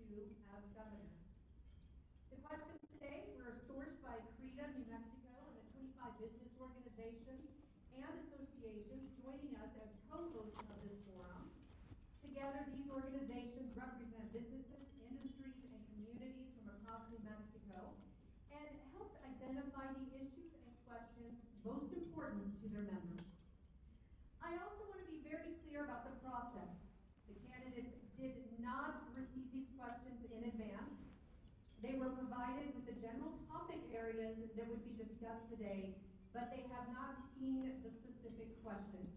you as governor. The questions today were sourced by CREDA, New Mexico, and the 25 business organizations and associations joining us as co-hosts of this forum. Together, these organizations represent businesses, industries, and communities from across New Mexico and help identify the issues and questions most important to their members. I also want to be very clear about the process. The candidates did not receive these questions in advance. They were provided with the general topic areas that would be discussed today, but they have not seen the specific questions.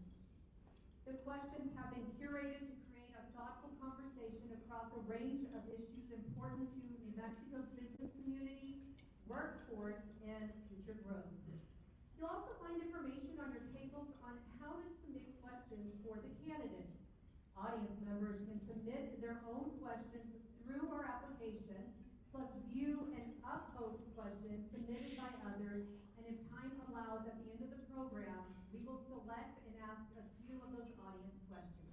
The questions have been curated to create a thoughtful conversation across a range of issues important to New Mexico's business community, workforce, and future growth. You'll also find information on your tables on how to submit questions for the candidates. Audience members can submit their own questions through our application, plus view and upvote questions submitted by others, and if time allows at the end of the program, we will select and ask a few of those audience questions.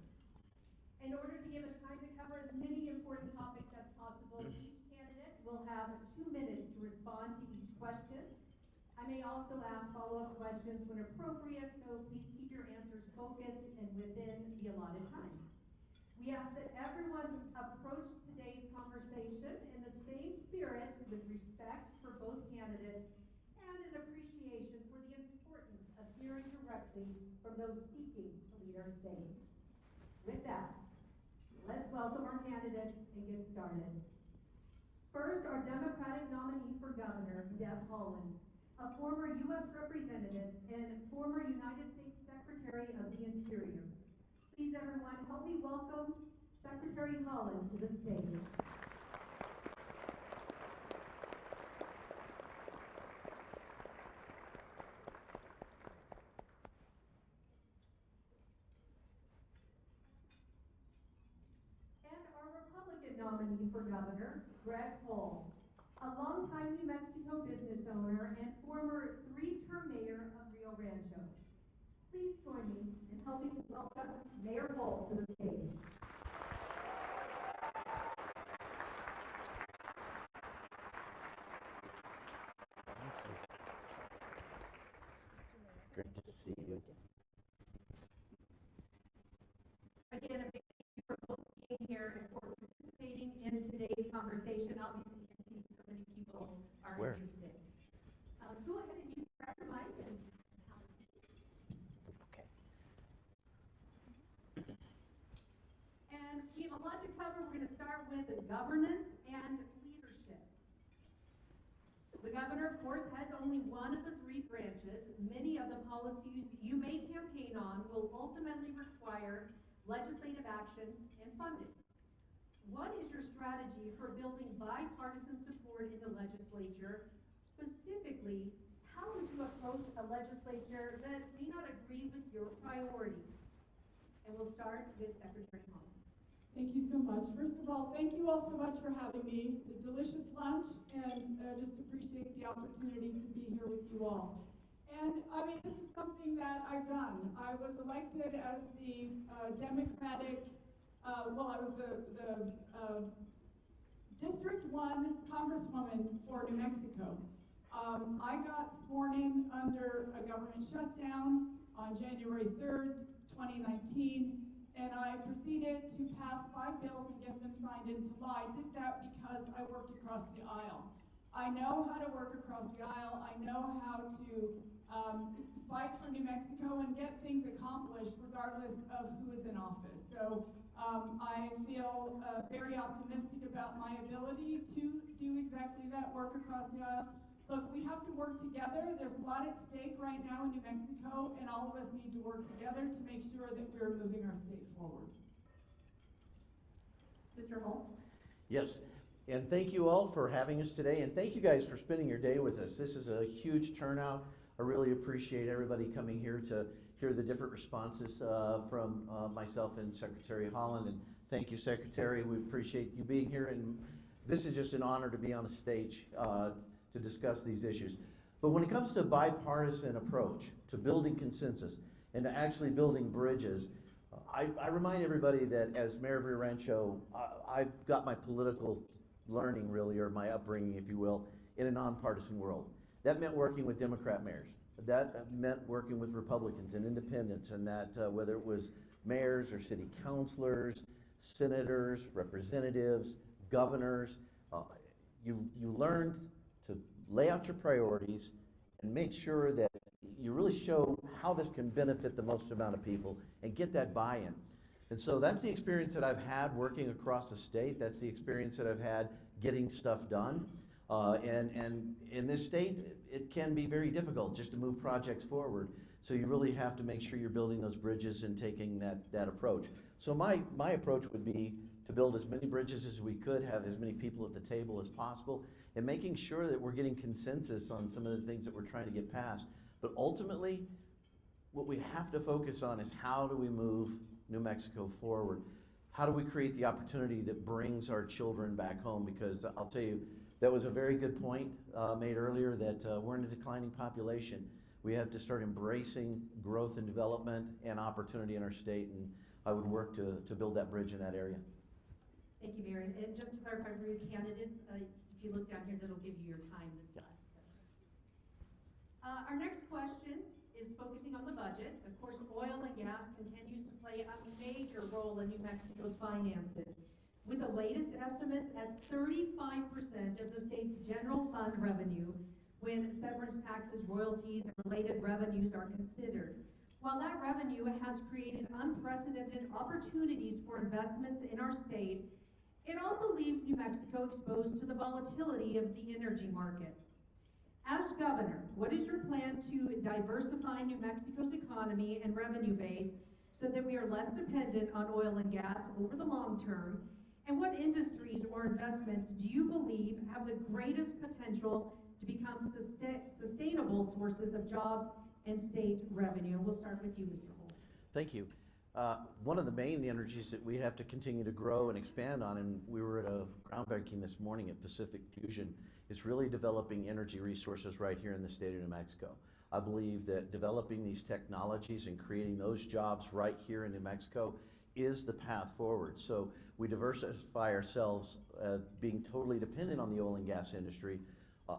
In order to give us time to cover as many important topics as possible, each candidate will have 2 minutes to respond to each question. I may also ask follow-up questions when appropriate, so please keep your answers focused and within the allotted time. We ask that everyone approach today's conversation in the same spirit with respect for both candidates and an appreciation for the importance of hearing directly from those seeking to lead our state. With that, let's welcome our candidates and get started. First, our Democratic nominee for governor, Deb Haaland, a former U.S. representative and former United States Secretary of the Interior. Please, everyone, help me welcome Secretary Haaland to the stage. And our Republican nominee for governor, Greg Hall, a longtime New Mexico business owner and former 3-term mayor of Rio Rancho. Please join me in helping welcome Mayor Hall to the stage. Great to see you. Again, a big thank you for both being here and for participating in today's conversation. Obviously, you can see so many people are interested. Go ahead and you grab your mic and have a seat. Okay. And we have a lot to cover. We're going to start with governance and leadership. The governor, of course, has only one of the 3 branches. Many of the policies you may campaign on will ultimately require legislative action and funding. What is your strategy for building bipartisan support in the legislature? Specifically, how would you approach a legislature that may not agree with your priorities? And we'll start with Secretary Haaland. Thank you so much. First of all, thank you all so much for having me. The delicious lunch, and just appreciate the opportunity to be here with you all. And I mean, this is something that I've done. I was elected as the Democratic, I was the District 1 Congresswoman for New Mexico. I got sworn in under a government shutdown on January 3rd, 2019, and I proceeded to pass 5 bills and get them signed into law. I did that because I worked across the aisle. I know how to work across the aisle. I know how to fight for New Mexico and get things accomplished regardless of who is in office. So I feel very optimistic about my ability to do exactly that, work across the aisle. Look, we have to work together. There's a lot at stake right now in New Mexico, and all of us need to work together to make sure that we're moving our state forward. Mr. Hall? Yes, and thank you all for having us today, and thank you guys for spending your day with us. This is a huge turnout. I really appreciate everybody coming here to hear the different responses from myself and Secretary Haaland. And thank you, Secretary. We appreciate you being here, and this is just an honor to be on a stage to discuss these issues. But when it comes to a bipartisan approach to building consensus and to actually building bridges, I remind everybody that as mayor of Rio Rancho, I've got my political learning really, or my upbringing, if you will, in a nonpartisan world. That meant working with Democrat mayors. That meant working with Republicans and independents, and that whether it was mayors or city councilors, senators, representatives, governors, you learned to lay out your priorities and make sure that you really show how this can benefit the most amount of people and get that buy-in. And so that's the experience that I've had working across the state. That's the experience that I've had getting stuff done. And in this state, it can be very difficult just to move projects forward. So you really have to make sure you're building those bridges and taking that approach. So my approach would be to build as many bridges as we could, have as many people at the table as possible, and making sure that we're getting consensus on some of the things that we're trying to get passed. But ultimately, what we have to focus on is how do we move New Mexico forward? How do we create the opportunity that brings our children back home? Because I'll tell you, that was a very good point made earlier, that we're in a declining population. We have to start embracing growth and development and opportunity in our state, and I would work to build that bridge in that area. Thank you, Mayor. And just to clarify for your candidates, if you look down here, that'll give you your time that's left. Our next question is focusing on the budget. Of course, oil and gas continues to play a major role in New Mexico's finances, with the latest estimates at 35% of the state's general fund revenue when severance taxes, royalties, and related revenues are considered. While that revenue has created unprecedented opportunities for investments in our state, it also leaves New Mexico exposed to the volatility of the energy markets. As governor, what is your plan to diversify New Mexico's economy and revenue base so that we are less dependent on oil and gas over the long term? And what industries or investments do you believe have the greatest potential to become sustainable sources of jobs and state revenue? We'll start with you, Mr. Holt. Thank you. One of the main energies that we have to continue to grow and expand on, and we were at a groundbreaking this morning at Pacific Fusion, is really developing energy resources right here in the state of New Mexico. I believe that developing these technologies and creating those jobs right here in New Mexico is the path forward. So we diversify ourselves, being totally dependent on the oil and gas industry.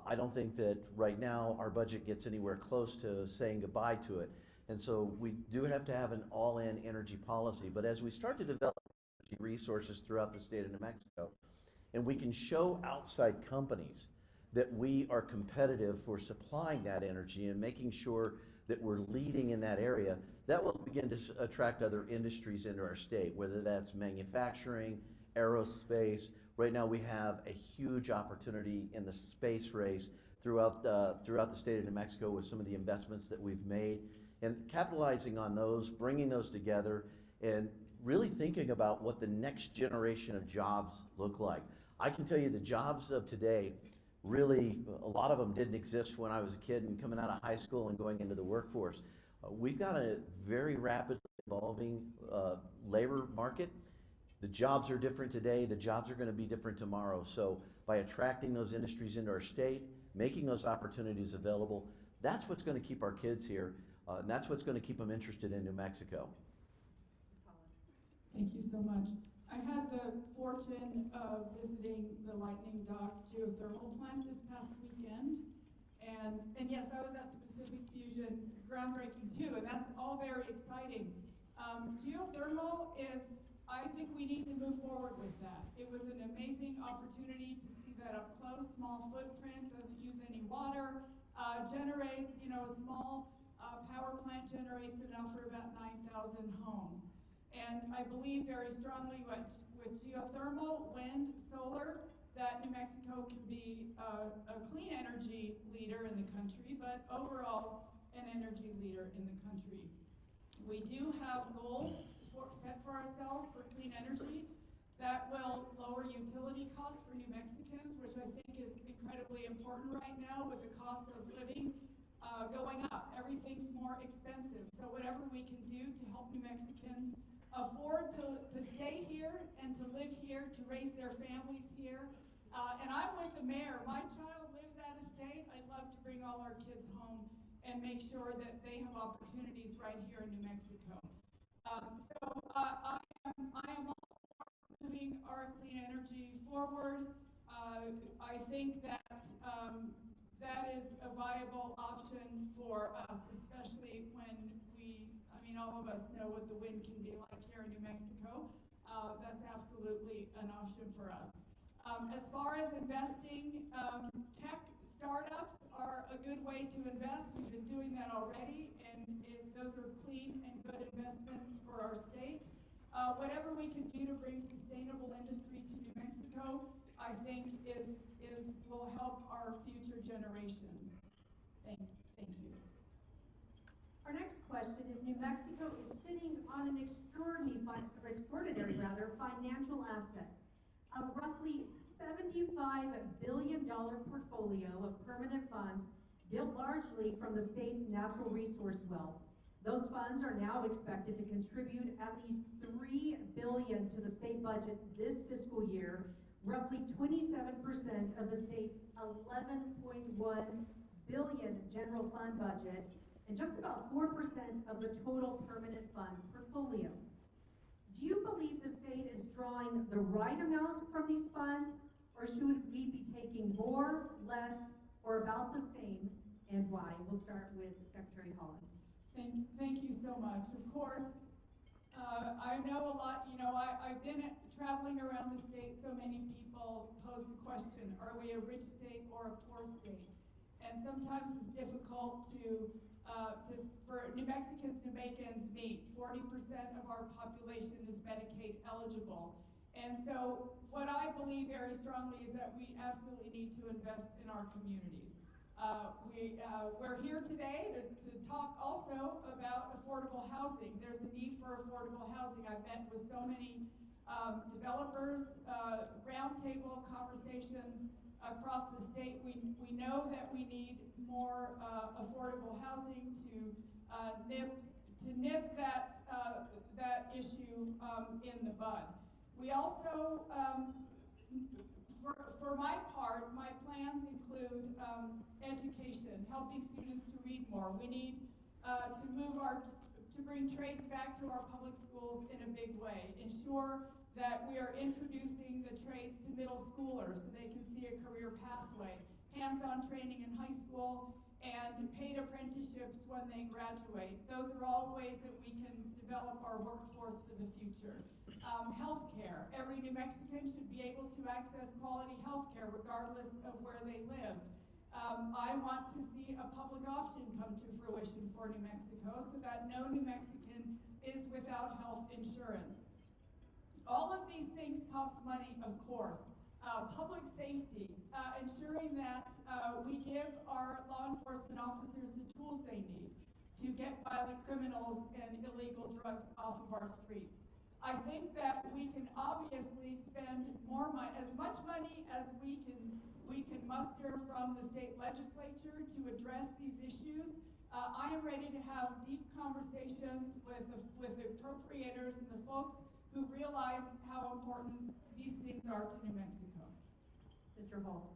I don't think that right now our budget gets anywhere close to saying goodbye to it. And so we do have to have an all-in energy policy. But as we start to develop energy resources throughout the state of New Mexico, and we can show outside companies that we are competitive for supplying that energy and making sure that we're leading in that area, that will begin to attract other industries into our state, whether that's manufacturing, aerospace. Right now we have a huge opportunity in the space race throughout the state of New Mexico with some of the investments that we've made, and capitalizing on those, bringing those together, and really thinking about what the next generation of jobs look like. I can tell you the jobs of today, really, a lot of them didn't exist when I was a kid and coming out of high school and going into the workforce. We've got a very rapidly evolving labor market. The jobs are different today. The jobs are going to be different tomorrow. So by attracting those industries into our state, making those opportunities available, that's what's going to keep our kids here. And that's what's going to keep them interested in New Mexico. Thank you so much. I had the fortune of visiting the Lightning Dock geothermal plant this past weekend. And yes, I was at the Pacific Fusion groundbreaking too, and that's all very exciting. Geothermal is, I think we need to move forward with that. It was an amazing opportunity to see that up close, small footprint, doesn't use any water, generates, a small power plant generates enough for about 9,000 homes. And I believe very strongly with geothermal, wind, solar, that New Mexico can be a clean energy leader in the country, but overall an energy leader in the country. We do have goals set for ourselves for clean energy that will lower utility costs for New Mexicans, which I think is incredibly important right now with the cost of living going up. Everything's more expensive. So whatever we can do to help New Mexicans afford to stay here and to live here, to raise their families here. And I'm with the mayor. My child lives out of state. I'd love to bring all our kids home and make sure that they have opportunities right here in New Mexico. think that that is a viable option for us, especially when all of us know what the wind can be like here in New Mexico. That's absolutely an option for us. As far as investing, tech startups are a good way to invest. We've been doing that already, and those are clean and good investments for our state. Whatever we can do to bring sustainable industry to New Mexico, I think will help our future generations. Thank you. Our next question is, New Mexico is sitting on an extraordinary financial asset, a roughly $75 billion portfolio of permanent funds built largely from the state's natural resource wealth. Those funds are now expected to contribute at least $3 billion to the state budget this fiscal year, roughly 27% of the state's $11.1 billion general fund budget, and just about 4% of the total permanent fund portfolio. Do you believe the state is drawing the right amount from these funds, or should we be taking more, less, or about the same, and why? We'll start with Secretary Holland. Thank you so much. Of course, I know a lot, I've been traveling around the state, so many people pose the question, are we a rich state or a poor state? And sometimes it's difficult for New Mexicans to make ends meet. 40% of our population is Medicaid eligible. And so what I believe very strongly is that we absolutely need to invest in our communities. We're here today to talk also about affordable housing. There's a need for affordable housing. I've met with so many developers, roundtable conversations across the state. We know that we need more affordable housing to nip that issue in the bud. We also, for my part, my plans include education, helping students to read more. We need to bring trades back to our public schools in a big way. Ensure that we are introducing the trades to middle schoolers so they can see a career pathway. Hands-on training in high school and paid apprenticeships when they graduate. Those are all ways that we can develop our workforce for the future. Healthcare. Every New Mexican should be able to access quality healthcare regardless of where they live. I want to see a public option come to fruition for New Mexico so that no New Mexican is without health insurance. All of these things cost money, of course. Public safety, ensuring that we give our law enforcement officers the tools they need to get violent criminals and illegal drugs off of our streets. I think that we can obviously spend as much money as we can muster from the state legislature to address these issues. I am ready to have deep conversations with the appropriators and the folks who realize how important these things are to New Mexico. Mr. Hall.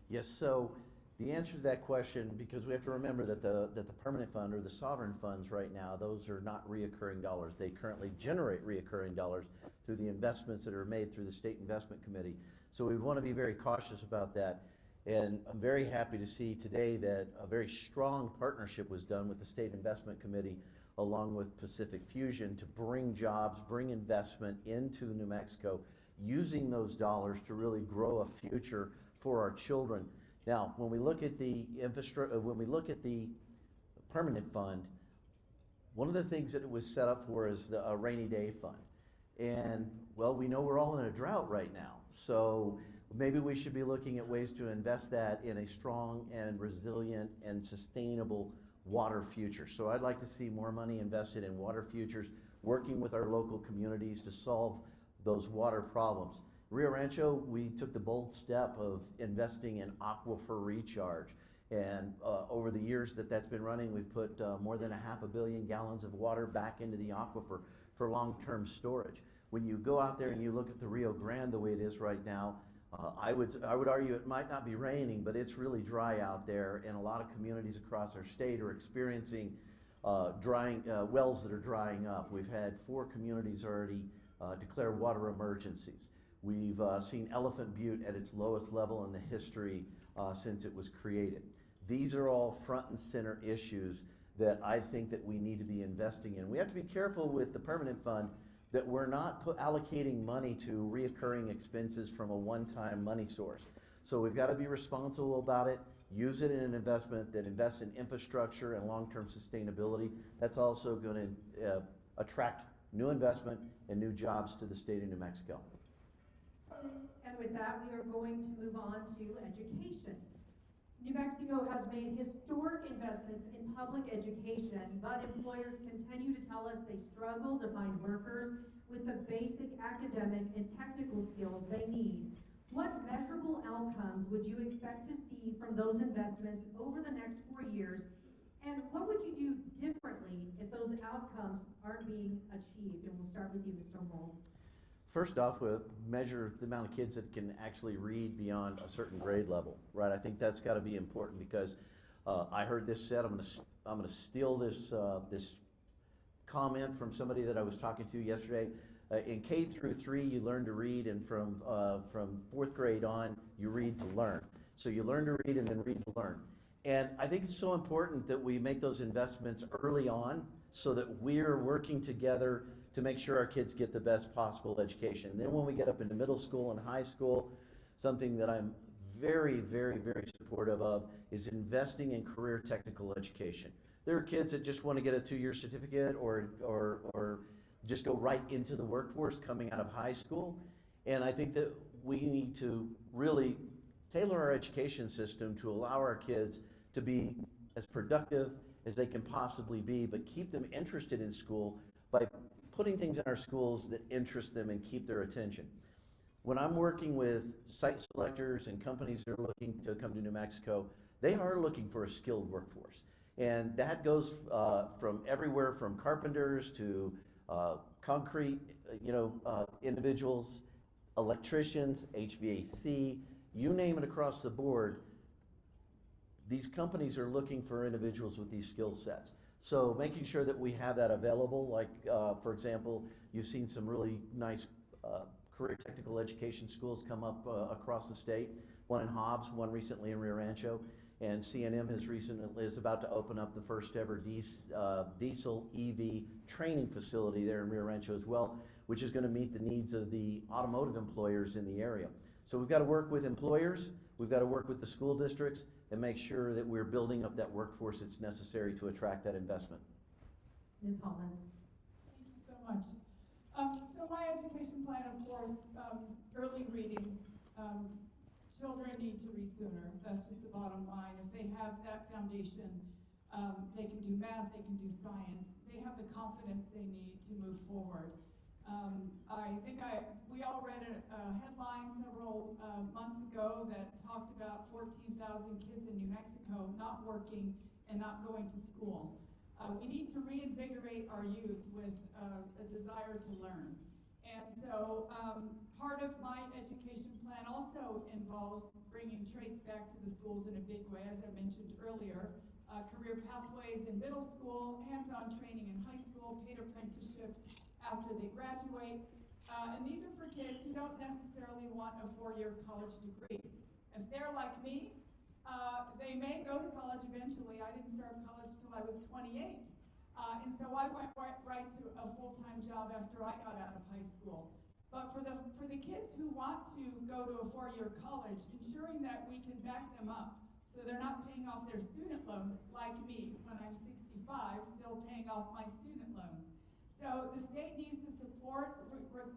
Yes, so the answer to that question, because we have to remember that the permanent fund or the sovereign funds right now, those are not reoccurring dollars. They currently generate reoccurring dollars through the investments that are made through the State Investment Committee. So we want to be very cautious about that. And I'm very happy to see today that a very strong partnership was done with the State Investment Committee along with Pacific Fusion to bring jobs, bring investment into New Mexico, using those dollars to really grow a future for our children. Now, when we look at the permanent fund, one of the things that it was set up for is a rainy day fund. And, well, we know we're all in a drought right now. So maybe we should be looking at ways to invest that in a strong and resilient and sustainable water future. So I'd like to see more money invested in water futures, working with our local communities to solve those water problems. Rio Rancho, we took the bold step of investing in aquifer recharge. And over the years that's been running, we've put more than 500 million gallons of water back into the aquifer for long-term storage. When you go out there and you look at the Rio Grande the way it is right now, I would argue it might not be raining, but it's really dry out there, and a lot of communities across our state are experiencing wells that are drying up. We've had 4 communities already declare water emergencies. We've seen Elephant Butte at its lowest level in the history since it was created. These are all front and center issues that I think that we need to be investing in. We have to be careful with the permanent fund that we're not allocating money to reoccurring expenses from a one-time money source. So we've got to be responsible about it, use it in an investment that invests in infrastructure and long-term sustainability. That's also going to attract new investment and new jobs to the state of New Mexico. And with that, we are going to move on to education. New Mexico has made historic investments in public education, but employers continue to tell us they struggle to find workers with the basic academic and technical skills they need. What measurable outcomes would you expect to see from those investments over the next 4 years? And what would you do differently if those outcomes aren't being achieved? And we'll start with you, Mr. Mold. First off, we'll measure the amount of kids that can actually read beyond a certain grade level, right? I think that's got to be important because I heard this said. I'm going to steal this comment from somebody that I was talking to yesterday. In K through 3, you learn to read, and from 4th grade on, you read to learn. So you learn to read and then read to learn. And I think it's so important that we make those investments early on so that we're working together to make sure our kids get the best possible education. And then when we get up into middle school and high school, something that I'm very, very, very supportive of is investing in career technical education. There are kids that just want to get a 2-year certificate or just go right into the workforce coming out of high school. And I think that we need to really tailor our education system to allow our kids to be as productive as they can possibly be, but keep them interested in school by putting things in our schools that interest them and keep their attention. When I'm working with site selectors and companies that are looking to come to New Mexico, they are looking for a skilled workforce. And that goes from everywhere from carpenters to concrete, individuals, electricians, HVAC, you name it across the board. These companies are looking for individuals with these skill sets. So making sure that we have that available, like for example, you've seen some really nice career technical education schools come up across the state. One in Hobbs, one recently in Rio Rancho, and CNM is about to open up the first ever diesel EV training facility there in Rio Rancho as well, which is going to meet the needs of the automotive employers in the area. So we've got to work with employers, we've got to work with the school districts, and make sure that we're building up that workforce that's necessary to attract that investment. Ms. Holland. Thank you so much. So my education plan, of course, early reading. Children need to read sooner. That's just the bottom line. If they have that foundation, they can do math, they can do science. They have the confidence they need to move forward. I think we all read a headline several months ago that talked about 14,000 kids in New Mexico not working and not going to school. We need to reinvigorate our youth with a desire to learn. And so part of my education plan also involves bringing trades back to the schools in a big way, as I mentioned earlier. Career pathways in middle school, hands-on training in high school, paid apprenticeships after they graduate. And these are for kids who don't necessarily want a 4-year college degree. If they're like me, they may go to college eventually. I didn't start college till I was 28. And so I went right to a full-time job after I got out of high school. But for the kids who want to go to a 4-year college, ensuring that we can back them up so they're not paying off their student loans like me when I'm 65, still paying off my student loans. So the state needs to support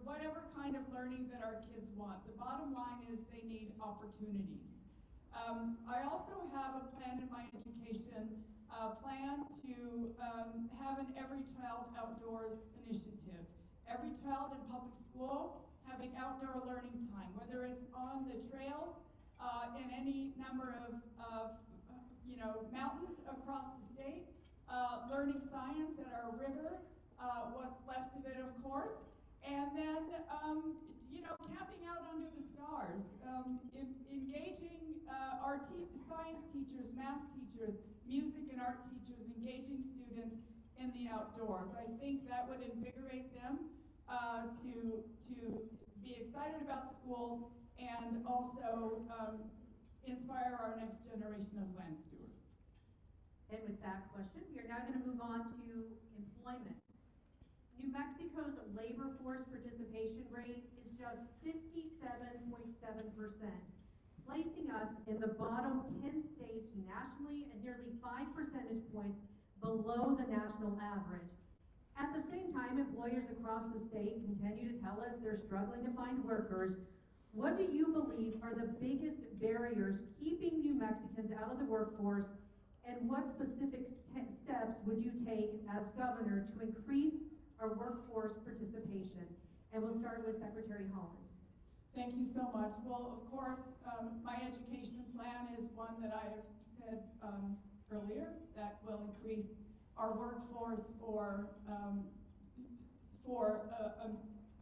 whatever kind of learning that our kids want. The bottom line is they need opportunities. I also have a plan in my education, plan to have an Every Child Outdoors initiative. Every child in public school having outdoor learning time, whether it's on the trails in any number of mountains across the state, learning science at our river, what's left of it, of course, and then camping out under the stars, engaging our science teachers, math teachers, music and art teachers, engaging students in the outdoors. I think that would invigorate them to be excited about school and also inspire our next generation of land stewards. And with that question, we are now going to move on to employment. New Mexico's labor force participation rate is just 57.7%, placing us in the bottom 10 states nationally and nearly 5 percentage points below the national average. At the same time, employers across the state continue to tell us they're struggling to find workers. What do you believe are the biggest barriers keeping New Mexicans out of the workforce, and what specific steps would you take as governor to increase our workforce participation? And we'll start with Secretary Hollins. Thank you so much. Well, of course, my education plan is one that I have said earlier that will increase our workforce for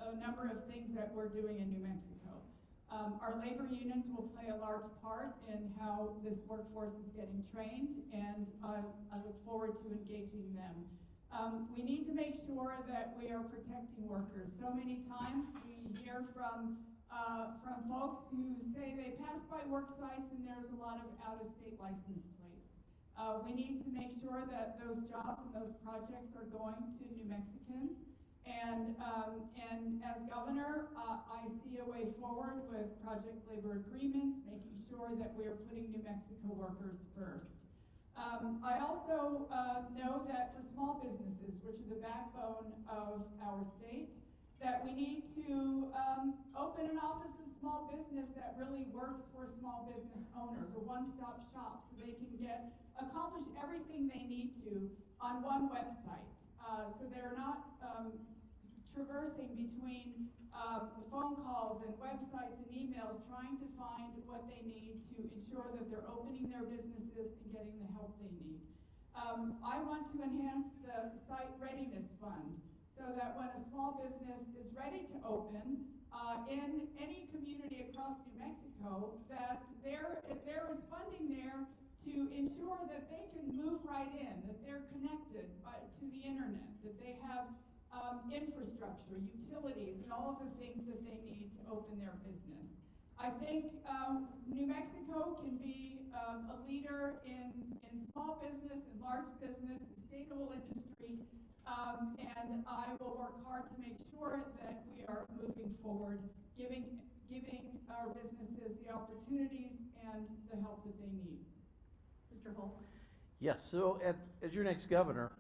a number of things that we're doing in New Mexico. Our labor unions will play a large part in how this workforce is getting trained, and I look forward to engaging them. We need to make sure that we are protecting workers. So many times we hear from folks who say they pass by work sites and there's a lot of out-of-state license plates. We need to make sure that those jobs and those projects are going to New Mexicans. And as governor, I see a way forward with project labor agreements, making sure that we are putting New Mexico workers first. I also know that for small businesses, which are the backbone of our state, that we need to open an office of small business that really works for small business owners, a one-stop shop, so they can accomplish everything they need to on one website. So they're not traversing between phone calls and websites and emails, trying to find what they need to ensure that they're opening their businesses and getting the help they need. I want to enhance the site readiness fund so that when a small business is ready to open in any community across New Mexico, that there is funding there to ensure that they can move right in, that they're connected to the internet, that they have infrastructure, utilities, and all of the things that they need to open their business. I think New Mexico can be a leader in small business and large business, sustainable industry, and I will work hard to make sure that we are moving forward, giving our businesses the opportunities and the help that they need. Mr. Holt. Yes, so as your next governor,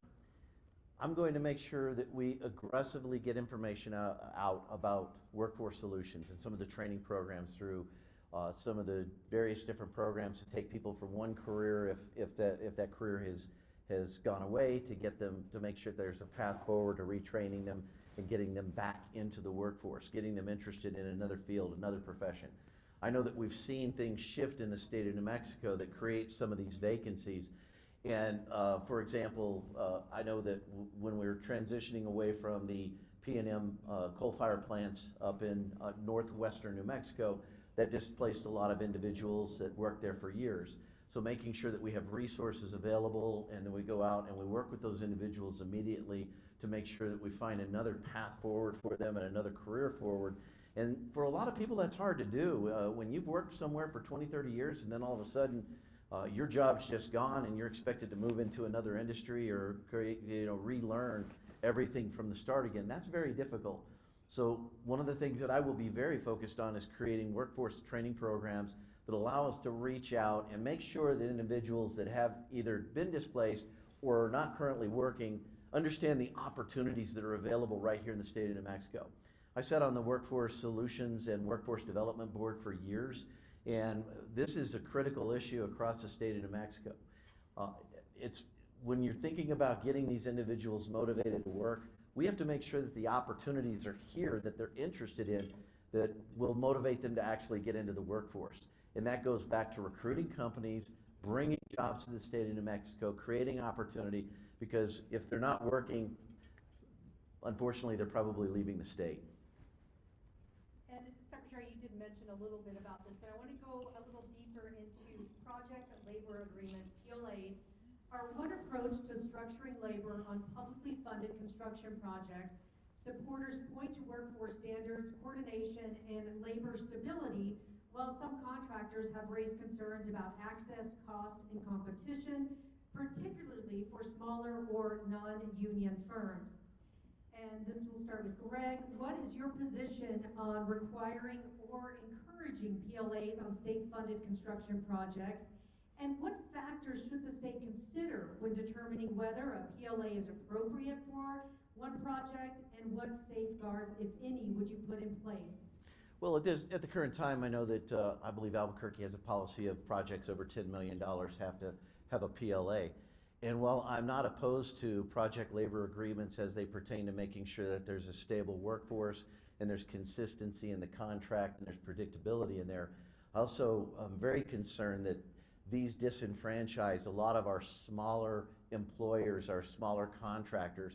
I'm going to make sure that we aggressively get information out about workforce solutions and some of the training programs through some of the various different programs to take people from one career, if that career has gone away, to get them to make sure there's a path forward to retraining them and getting them back into the workforce, getting them interested in another field, another profession. I know that we've seen things shift in the state of New Mexico that create some of these vacancies. And for example, I know that when we were transitioning away from the P&M coal-fired plants up in northwestern New Mexico, that displaced a lot of individuals that worked there for years. So making sure that we have resources available, and then we go out and we work with those individuals immediately to make sure that we find another path forward for them and another career forward. And for a lot of people, that's hard to do. When you've worked somewhere for 20, 30 years, and then all of a sudden, your job's just gone and you're expected to move into another industry or relearn everything from the start again. That's very difficult. So one of the things that I will be very focused on is creating workforce training programs that allow us to reach out and make sure that individuals that have either been displaced or are not currently working understand the opportunities that are available right here in the state of New Mexico. I sat on the Workforce Solutions and Workforce Development Board for years, and this is a critical issue across the state of New Mexico. It's when you're thinking about getting these individuals motivated to work, we have to make sure that the opportunities are here that they're interested in that will motivate them to actually get into the workforce. And that goes back to recruiting companies, bringing jobs to the state of New Mexico, creating opportunity, because if they're not working, unfortunately, they're probably leaving the state. And Secretary, you did mention a little bit about this, but I want to go a little deeper into project and labor agreements, PLAs, are one approach to structuring labor on publicly funded construction projects Supporters point to workforce standards, coordination, and labor stability, while some contractors have raised concerns about access, cost, and competition, particularly for smaller or non-union firms. And this will start with Greg. What is your position on requiring or encouraging PLAs on state-funded construction projects? And what factors should the state consider when determining whether a PLA is appropriate for one project, and what safeguards, if any, would you put in place? Well, at the current time, I know that I believe Albuquerque has a policy of projects over $10 million have to have a PLA. And while I'm not opposed to project labor agreements as they pertain to making sure that there's a stable workforce and there's consistency in the contract and there's predictability in there, also I'm very concerned that these disenfranchise a lot of our smaller employers, our smaller contractors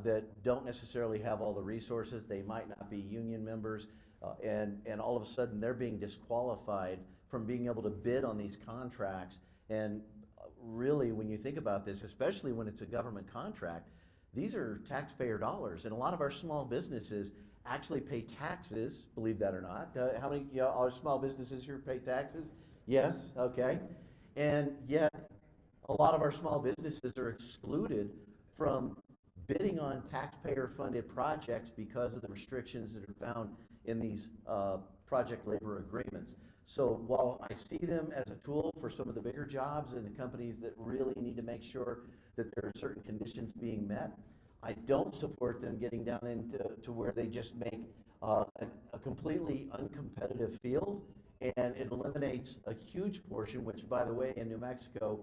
that don't necessarily have all the resources. They might not be union members, and all of a sudden they're being disqualified from being able to bid on these contracts. And really, when you think about this, especially when it's a government contract, these are taxpayer dollars, and a lot of our small businesses actually pay taxes, believe that or not. How many our small businesses here pay taxes? Yes, okay. And yet, a lot of our small businesses are excluded from bidding on taxpayer-funded projects because of the restrictions that are found in these project labor agreements. So while I see them as a tool for some of the bigger jobs and the companies that really need to make sure that there are certain conditions being met, I don't support them getting down into where they just make a completely uncompetitive field, and it eliminates a huge portion, which, by the way, in New Mexico,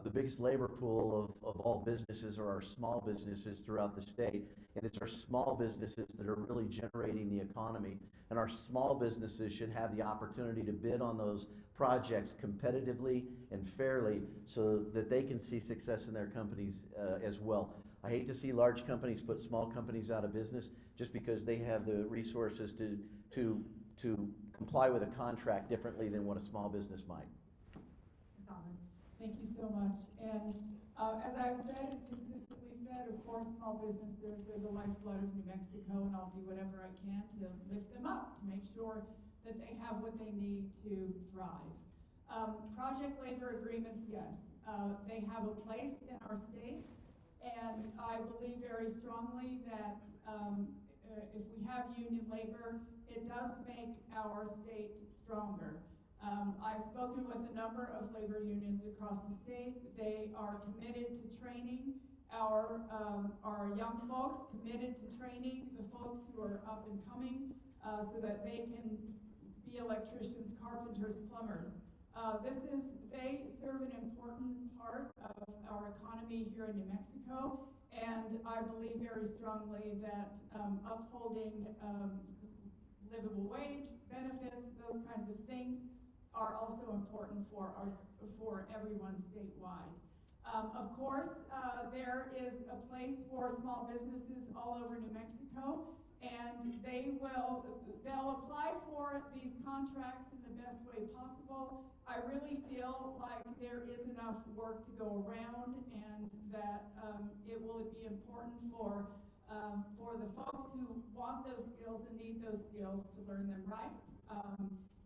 the biggest labor pool of all businesses are our small businesses throughout the state, and it's our small businesses that are really generating the economy, and our small businesses should have the opportunity to bid on those projects competitively and fairly so that they can see success in their companies as well. I hate to see large companies put small companies out of business just because they have the resources to comply with a contract differently than what a small business might. Thank you so much. And as I've said and consistently said, of course, small businesses are the lifeblood of New Mexico, and I'll do whatever I can to lift them up, to make sure that they have what they need to thrive. Project labor agreements, yes, they have a place in our state, and I believe very strongly that if we have union labor, it does make our state stronger. I've spoken with a number of labor unions across the state. They are committed to training our young folks, committed to training the folks who are up and coming so that they can be electricians, carpenters, plumbers. They serve an important part of our economy here in New Mexico, and I believe very strongly that upholding livable wage, benefits, those kinds of things are also important for everyone statewide. Of course, there is a place for small businesses all over New Mexico, and they'll apply for these contracts in the best way possible. I really feel like there is enough work to go around, and that it will be important for the folks who want those skills and need those skills to learn them right.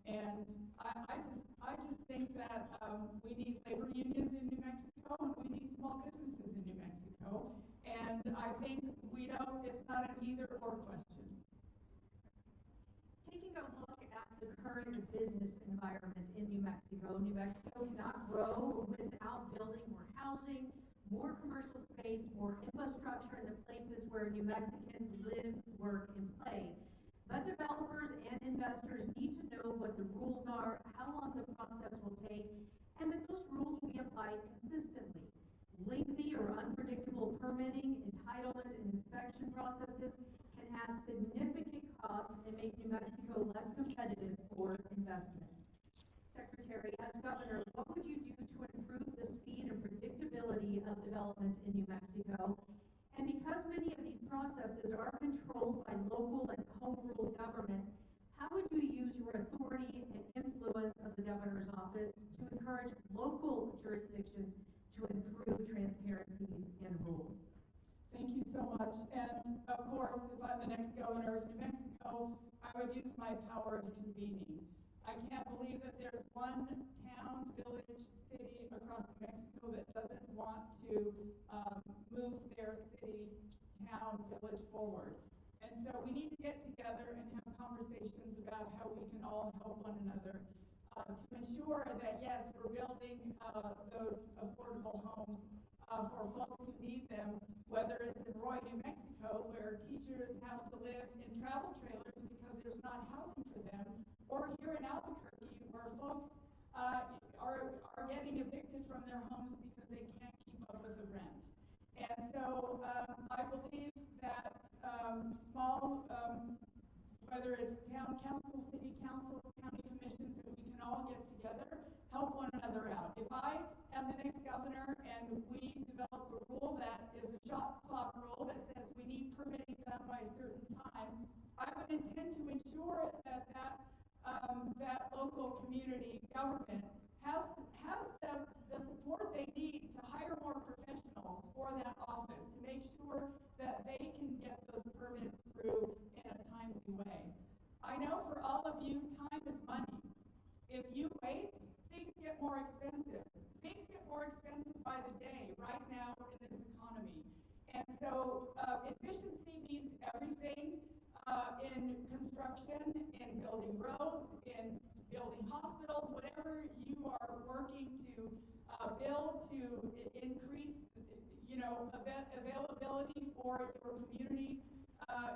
And I just think that we need labor unions in New Mexico, and we need small businesses in New Mexico. And I think it's not an either-or question. Taking a look at the current business environment in New Mexico cannot grow without building more housing, more commercial space, more infrastructure in the places where New Mexicans live, work, and play. But developers and investors need to know what the rules are, how long the process will take, and that those rules will be applied consistently. Lengthy or unpredictable permitting, entitlement, and inspection processes can add significant costs and make New Mexico less competitive for investment. Secretary, as governor, what would you do to improve the speed and predictability of development in New Mexico? And because many of these processes are controlled by local and home rule governments, how would you use your authority and influence of the governor's office to encourage local jurisdictions to improve transparencies and rules? Thank you so much. And of course, if I'm New Mexico, I would use my power of convening. I can't believe that there's one town, village, city across New Mexico that doesn't want to move their city, town, village forward. And so we need to get together and have conversations about how we can all help one another to ensure that, yes, we're building those affordable homes for folks who need them, whether it's in Roy, New Mexico, where teachers have to live in travel trailers because there's not housing for them, or here in Albuquerque, where folks are getting evicted from their homes because they can't keep up with the rent. And so I believe that small, whether it's town councils, city councils, county commissions, that we can all get together, help one another out. If I am the next governor and we develop a rule that is a shot clock rule that says we need permitting done by a certain time, I would intend to ensure that that local community government has the support they need to hire more professionals for that office to make sure that they can get those permits through in a timely way. I know for all of you, time is money. If you wait, things get more expensive. Things get more expensive by the day right now in this economy. And so efficiency means everything in construction, in building roads, in building hospitals, whatever you are working to build to increase, availability for your community.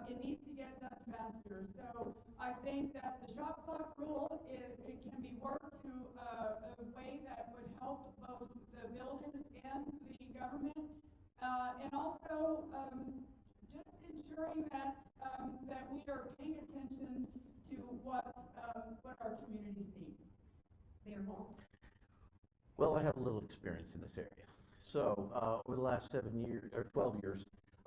It needs to get done faster. So I think that the shot clock rule it can be worked to a way that would help both the builders and the government, and also just ensuring that that we are paying attention to what our communities need. Mayor Hall? Well, I have a little experience in this area. So, over the last 7 years, or 12 years,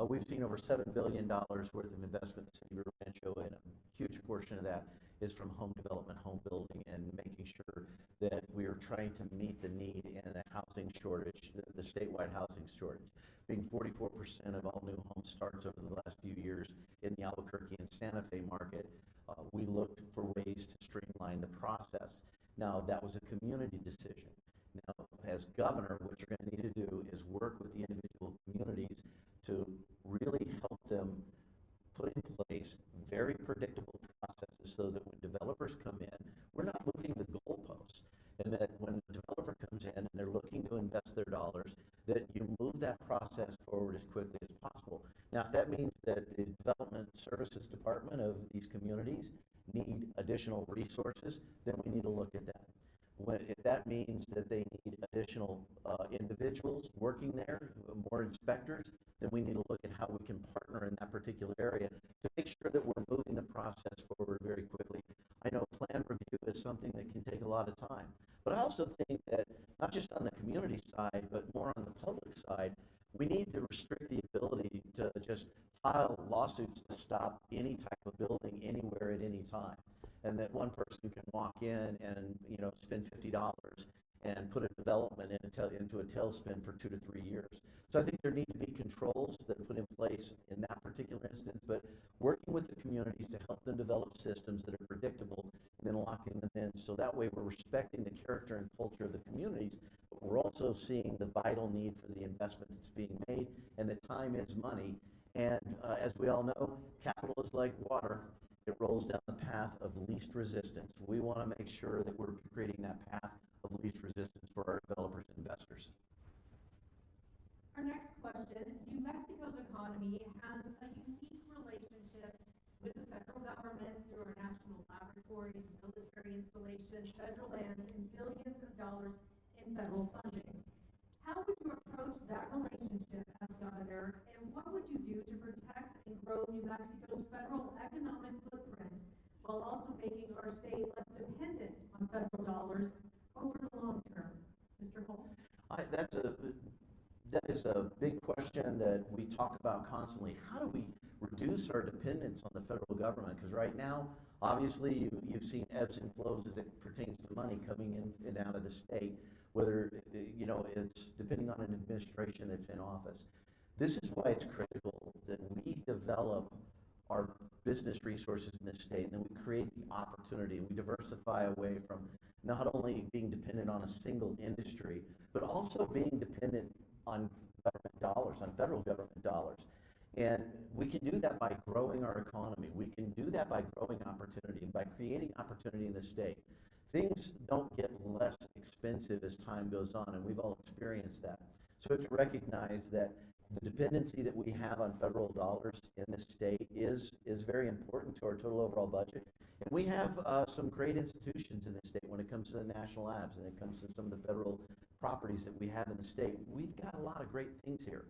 we've seen over $7 billion worth of investment in the city of Rio Rancho, and a huge portion of that is from home development, home building, and making sure that we are trying to meet the need in a housing shortage, the statewide housing shortage. Being 44% of all new home starts over the last few years in the Albuquerque and Santa Fe market, we looked for ways to streamline the process. Now, that was a community decision. Now, as governor, what you're going to need to do is work with the individual communities to really help them put in place very predictable processes so that when developers come in, we're not moving the goalposts. And that when the developer comes in and they're looking to invest their dollars, that you move that process forward as quickly as possible. Now, if that means that the development services department of these communities need additional resources, then we need to look at that. If that means that they need additional individuals working there, more inspectors, then we need to look at how we can partner in that particular area to make sure that we're moving the process forward very quickly. I know plan review is something that can take a lot of time, but I also think that not just on the community side, but more on the public side, we need to restrict the ability to just file lawsuits to stop any type of building anywhere at any time. And that one person can walk in and spend $50 and put a development into a tailspin for 2 to 3 years. So I think there need to be controls that are put in place in that particular instance, but working with the communities to help them develop systems that are predictable and then locking them in. So that way we're respecting the character and culture of the communities, but we're also seeing the vital need for the investment that's being made, and that time is money. And as we all know, capital is like water. It rolls down the path of least resistance. We want to make sure that we're creating that path of least resistance for our developers and investors. Our next question, New Mexico's economy has a unique relationship with the federal government through our national laboratories, military installations, federal lands, and billions of dollars in federal funding. How would you approach that relationship as governor, and what would you do to protect and grow New Mexico's federal economic footprint while also making our state less dependent on federal dollars over the long term? Mr. Holt? That is a big question that we talk about constantly. How do we reduce our dependence on the federal government? Because right now, obviously, you've seen ebbs and flows as it pertains to money coming in and out of the state, whether, it's depending on an administration that's in office. This is why it's critical that we develop our business resources in this state, and then we create the opportunity, and we diversify away from not only being dependent on a single industry, but also being dependent on government dollars, on federal government dollars. And we can do that by growing our economy. We can do that by growing opportunity and by creating opportunity in the state. Things don't get less expensive as time goes on, and we've all experienced that. So to recognize that the dependency that we have on federal dollars in this state is very important to our total overall budget. And we have some great institutions in the state when it comes to the national labs and it comes to some of the federal properties that we have in the state. We've got a lot of great things here.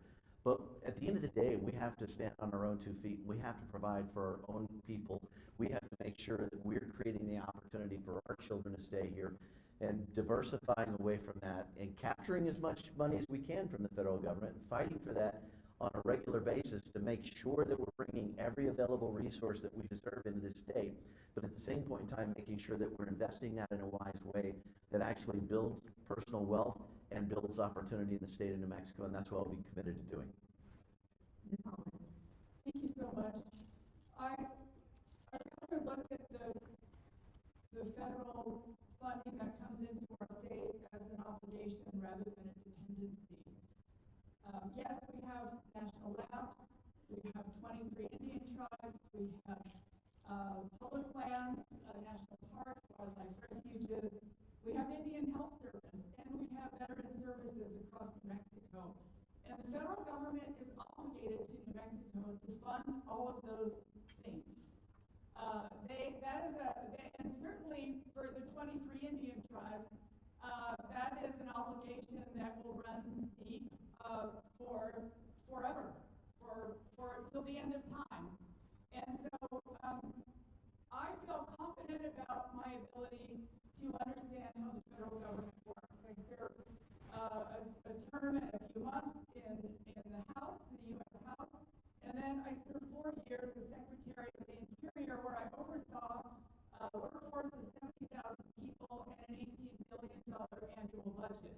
But at the end of the day, we have to stand on our own 2 feet. We have to provide for our own people. We have to make sure that we're creating the opportunity for our children to stay here and diversifying away from that and capturing as much money as we can from the federal government and fighting for that on a regular basis to make sure that we're bringing every available resource that we deserve into this state, but at the same point in time making sure that we're investing that in a wise way that actually builds personal wealth and builds opportunity in the state of New Mexico, and that's what we'll be committed to doing. Thank you so much. I rather look at the federal funding that comes into our state as an obligation rather than a dependency. Yes, we have national labs, we have 23 Indian tribes, we have public lands, national parks, wildlife refuges, we have Indian Health Service, and we have veteran services across New Mexico. And the federal government is obligated to New Mexico to fund all of those things. And certainly for the 23 Indian tribes, that is an obligation that will run deep for forever, for till the end of time. And so I feel confident about my ability to understand how the federal government works. I served a term and a few months in the House, in the U.S. House, and then I served 4 years as Secretary of the Interior, where I oversaw a workforce of 70,000 people and an $18 billion annual budget.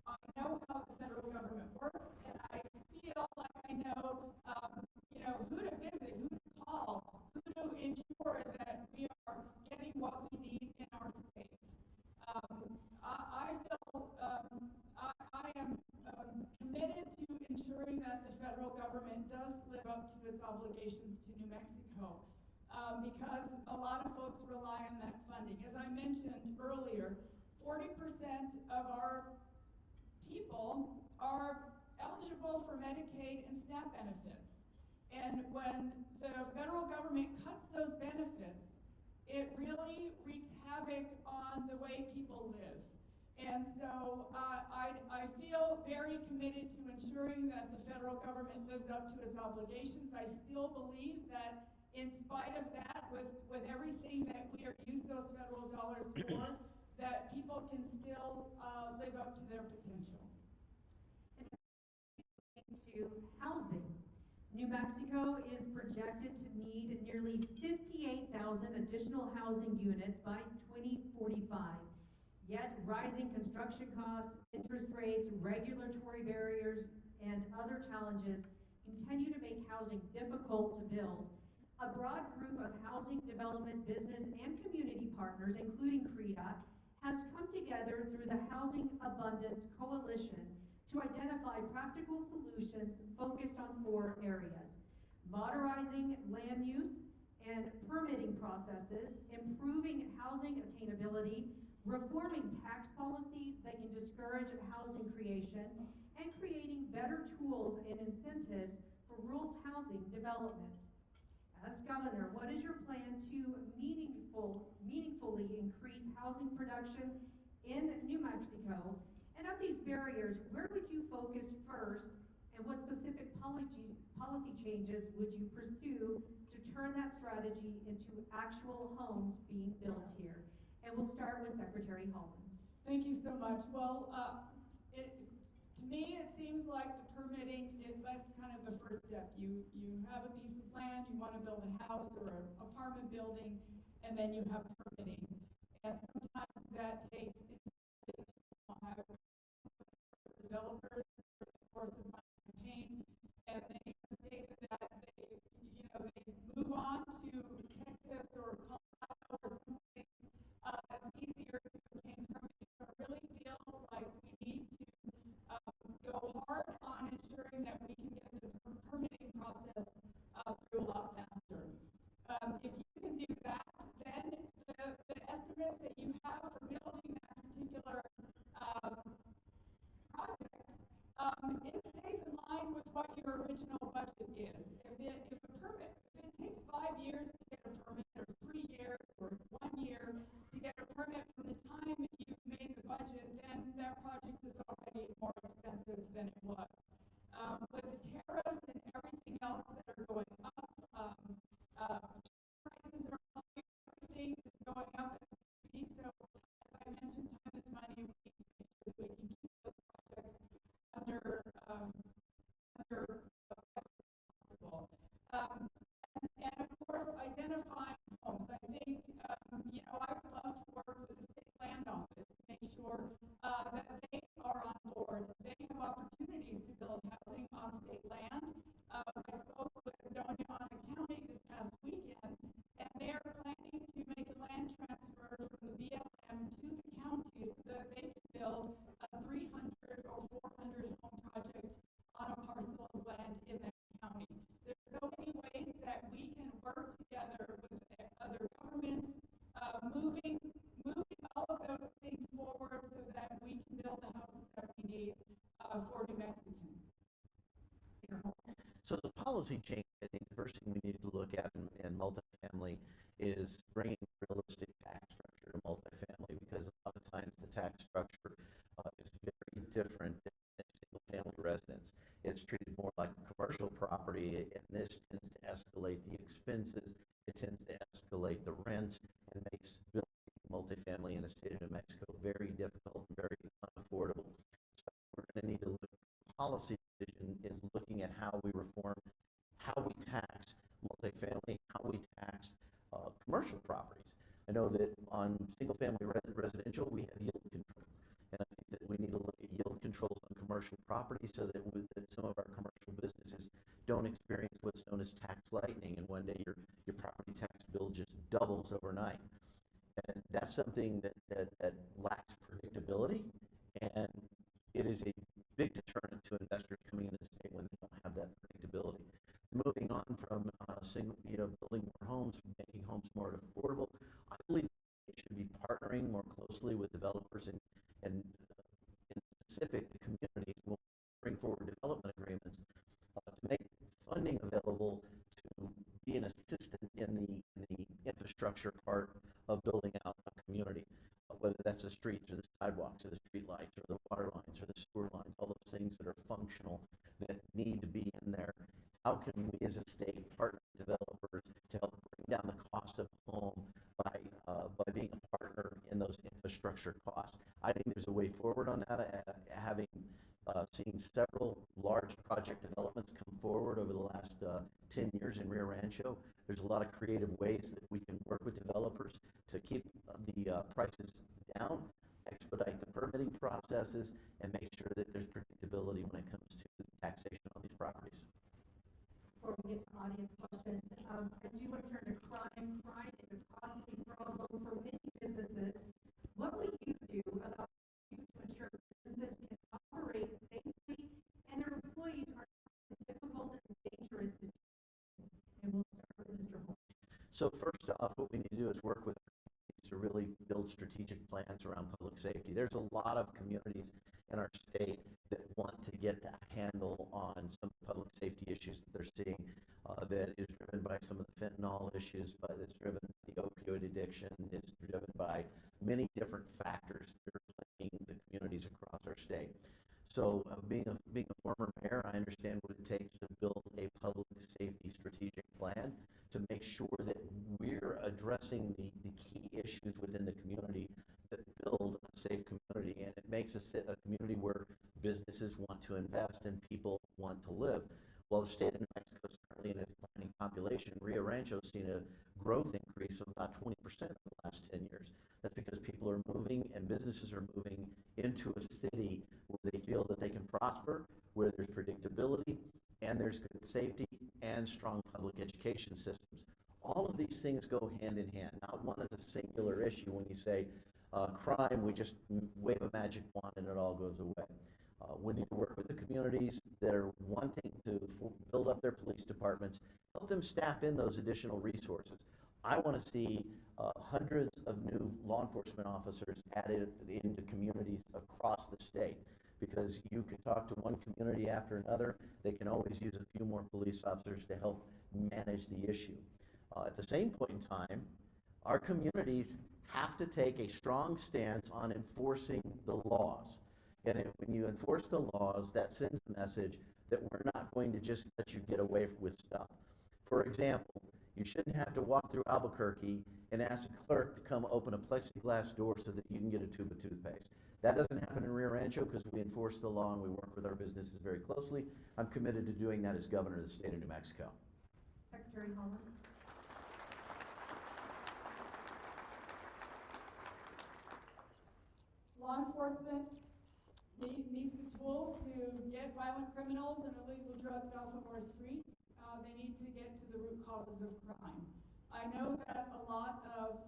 I know how the federal government works, and I feel like I know, who to visit, who to call, who to ensure that we are getting what we need in our state. I feel I am committed to ensuring that the federal government does live up to its obligations to New Mexico, because a lot of folks rely on that funding. As I mentioned earlier, 40% of our people are eligible for Medicaid and SNAP benefits. And when the federal government cuts those benefits, it really wreaks havoc on the way people live. And so I feel very committed to ensuring that the federal government lives up to its obligations. I still believe that in spite of that, with everything that we are using those federal dollars for, that people can still live up to their potential. To housing. New Mexico is projected to need nearly 58,000 additional housing units by 2045. Yet rising construction costs, interest rates, regulatory barriers, and other challenges continue to make housing difficult to build. A broad group of housing development, business, and community partners, including CREDA, has come together through the Housing Abundance Coalition to identify practical solutions focused on 4 areas: modernizing land use and permitting processes, improving housing attainability, reforming tax policies that can discourage housing creation, and creating better tools and incentives for rural housing development. As governor, what is your plan to meaningfully increase housing production in New Mexico? And of these barriers, where would you focus first, and what specific policy changes would you pursue to turn that strategy into actual homes being built here? And we'll start with Secretary Holman. Thank you so much. Well, to me, it seems like the permitting, that's kind of the first step. You have a piece of land, you want to build a house or an apartment building, and then you have permitting. And sometimes that takes developers over the course of my campaign, and they have stated that they move on to If you can do that, then the estimates that you have for building that particular project, it stays in line with what your original budget is. If it takes 5 years to get a permit, or 3 years, or 1 year to get a permit from the time you've made the budget, then that project is already more expensive than it was. With the tariffs and everything else that are going up, prices are high, everything is going up as we speak. So, as I mentioned, time is money. We need to make sure that we can keep those projects under possible. And of course, identifying homes. I think, I would love to work with the state land office to make sure that they are on board. They have opportunities to build housing on state land. I spoke with Doñana County this past weekend, and they are planning to make a land transfer from the BLM to the county so that they can build a 300 or 400 home project on a parcel of land in that county. There's so many ways that we can work together with other governments, moving all of those things forward so that we can build the houses that we need for New Mexicans. So the policy change, I think the first thing we need to look at in multifamily is bringing realistic tax structure to multifamily, because a lot of times the tax structure is very different than a single family residence. It's treated more like a commercial property, and this tends to escalate the expenses. It tends to escalate the rents and makes building multifamily in the state of New Mexico very difficult and very unaffordable. So we're going to need to look at policy decision is looking at how we reform, how we tax multifamily, how we tax commercial properties. I know that on single-family residential, we have yield control, and I think that we need to look at yield controls on commercial property so that, that some of our commercial businesses don't experience what's known as tax lightning, and one day your property tax bill just doubles overnight. And that's something that lacks predictability, and it is a big deterrent to investors coming into the state when they don't have that predictability. Moving on from building more homes, making homes more affordable, I believe it should be partnering more closely with developers and in specific the communities will bring forward development agreements to make funding available to be an assistant in the infrastructure part of building out a community, whether that's the streets or the sidewalks or the street lights or the water lines or the sewer lines, all those things that are functional that need to be in there. How can we as a state partner with developers to help bring down the cost of a home by being a partner in those infrastructure costs? I think there's a way forward on that. Having seen several large project developments come forward over the last 10 years in Rio Rancho, there's a lot of creative ways that we can work with developers to keep the prices down, expedite the permitting processes, and make sure that there's predictability when it comes to taxation on these properties. Before we get to audience questions, I do want to turn to crime. Crime is a costly problem for many businesses. What will you do about to ensure businesses can operate safely and their employees are not in difficult and dangerous situations? And we'll start with Mr. Holmes. So first off, what we need to do is work with to really build strategic plans around public safety. There's a lot of communities in our state that want to get a handle on some public safety issues that they're seeing that is driven by some of the fentanyl issues, but it's driven by the opioid addiction, it's driven by many different factors that are plaguing the communities across our state. So being a former mayor, I understand what it takes to build a public safety strategic plan to make sure that we're addressing the key issues within the community that build a safe community, and it makes a community where businesses want to invest and people want to live. While the state of New Mexico is currently in a declining population, Rio Rancho has seen a growth increase of about 20% in the last 10 years. That's because people are moving and businesses are moving into a city where they feel that they can prosper, where there's predictability, and there's good safety and strong public education systems. All of these things go hand in hand. Not one is a singular issue. When you say crime, we just wave a magic wand and it all goes away. We need to work with the communities that are wanting to build up their police departments, help them staff in those additional resources. I want to see hundreds of new law enforcement officers added into communities across the state. Because you can talk to one community after another, they can always use a few more police officers to help manage the issue. At the same point in time, our communities have to take a strong stance on enforcing the laws. And when you enforce the laws, that sends a message that we're not going to just let you get away with stuff. For example, you shouldn't have to walk through Albuquerque and ask a clerk to come open a plexiglass door so that you can get a tube of toothpaste. That doesn't happen in Rio Rancho because we enforce the law and we work with our businesses very closely. I'm committed to doing that as governor of the state of New Mexico. Secretary Holland. Law enforcement needs the tools to get violent criminals and illegal drugs off of our streets. They need to get to the root causes of crime. I know that a lot of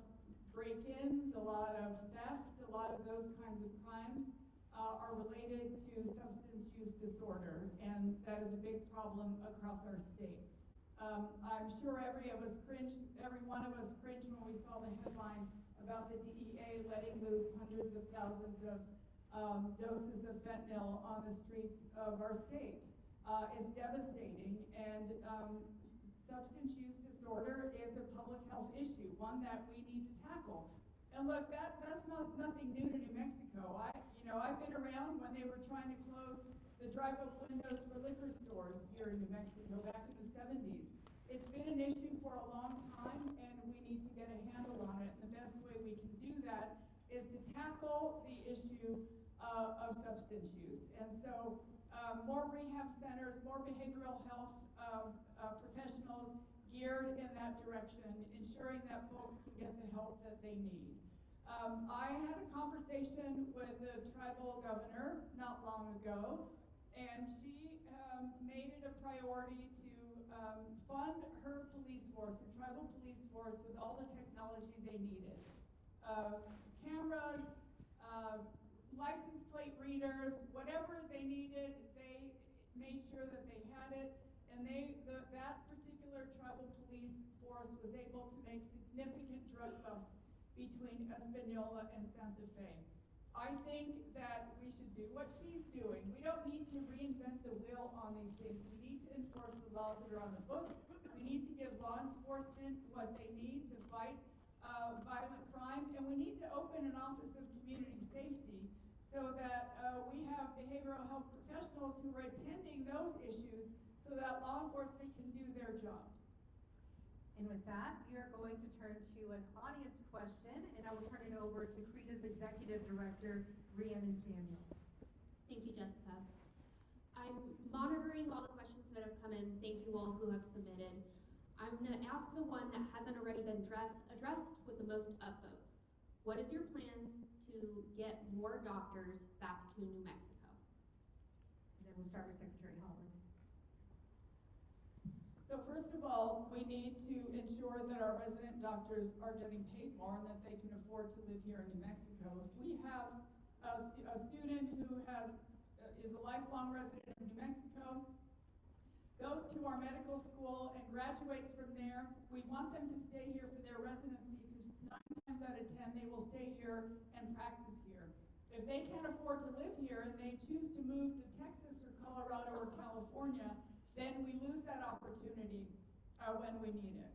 break-ins, a lot of theft, a lot of those kinds of crimes are related to substance use disorder, and that is a big problem across our state. I'm sure every one of us cringed when we saw the headline about the DEA letting loose hundreds of thousands of doses of fentanyl on the streets of our state. It's devastating, and substance use disorder is a public health issue, one that we need to tackle. And look, that's nothing new to New Mexico. I've been around when they were trying to close the drive-up windows for liquor stores here in New Mexico back in the 70s. It's been an issue for a long time, and we need to get a handle on it. And the best way we can do that is to tackle the issue of substance use. And so more rehab centers, more behavioral health professionals geared in that direction, ensuring that folks can get the help that they need. I had a conversation with the tribal governor not long ago, and she made it a priority to fund her police force, her tribal police force, with all the technology they needed. Cameras, license plate readers, whatever they needed, they made sure that they had it, and that particular tribal police force was able to make significant drug busts between Espanola and Santa Fe. I think that we should do what she's doing. We don't need to reinvent the wheel on these things. We need to enforce the laws that are on the books. We need to give law enforcement what they need to fight violent crime, and we need to open an office of community safety so that we have behavioral health professionals who are attending those issues so that law enforcement can do their jobs. And with that, we are going to turn to an audience question, and I will turn it over to CREDA's Executive Director, Rhiannon Samuel. Thank you, Jessica. I'm monitoring all the questions that have come in. Thank you all who have submitted. I'm going to ask the one that hasn't already been addressed with the most upvotes. What is your plan to get more doctors back to New Mexico? And then we'll start with Secretary Holland. So first of all, we need to ensure that our resident doctors are getting paid more and that they can afford to live here in New Mexico. If we have a student who is a lifelong resident of New Mexico, goes to our medical school and graduates from there, we want them to stay here for their residency because 9 times out of 10 they will stay here and practice here. If they can't afford to live here and they choose to move to Texas or Colorado or California, then we lose that opportunity when we need it.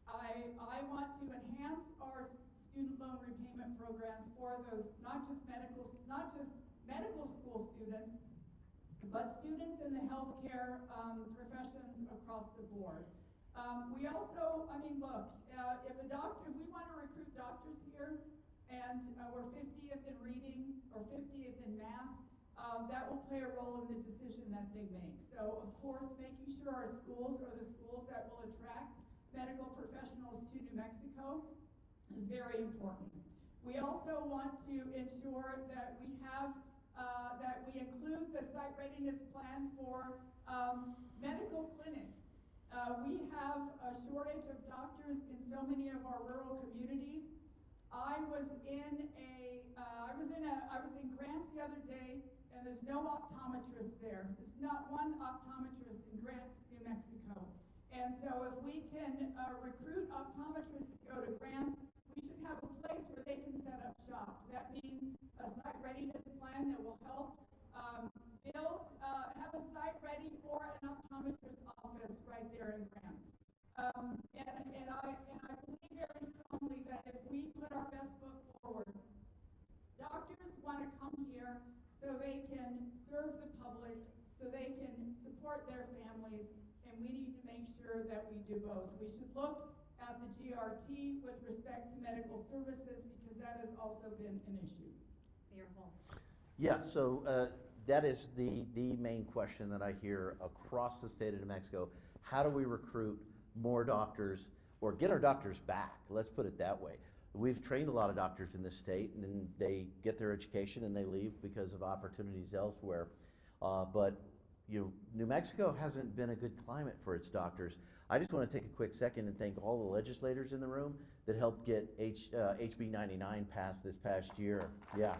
I want to enhance our student loan repayment programs for those not just medical school students, but students in the healthcare professions across the board. We also, if we want to recruit doctors here, and we're 50th in reading or 50th in math, that will play a role in the decision that they make. So, of course, making sure our schools are the schools that will attract medical professionals to New Mexico is very important. We also want to ensure that we have that we include the site readiness plan for medical clinics. We have a shortage of doctors in so many of our rural communities. I was in Grants the other day, and there's no optometrist there. There's not one optometrist in Grants, New Mexico. And so if we can recruit optometrists to go serve the public so they can support their families, and we need to make sure that we do both. We should look at the GRT with respect to medical services because that has also been an issue. Mayor Hall. Yeah, so that is the main question that I hear across the state of New Mexico. How do we recruit more doctors or get our doctors back? Let's put it that way. We've trained a lot of doctors in this state, and then they get their education and they leave because of opportunities elsewhere. But New Mexico hasn't been a good climate for its doctors. I just want to take a quick second and thank all the legislators in the room that helped get HB 99 passed this past year. Yeah.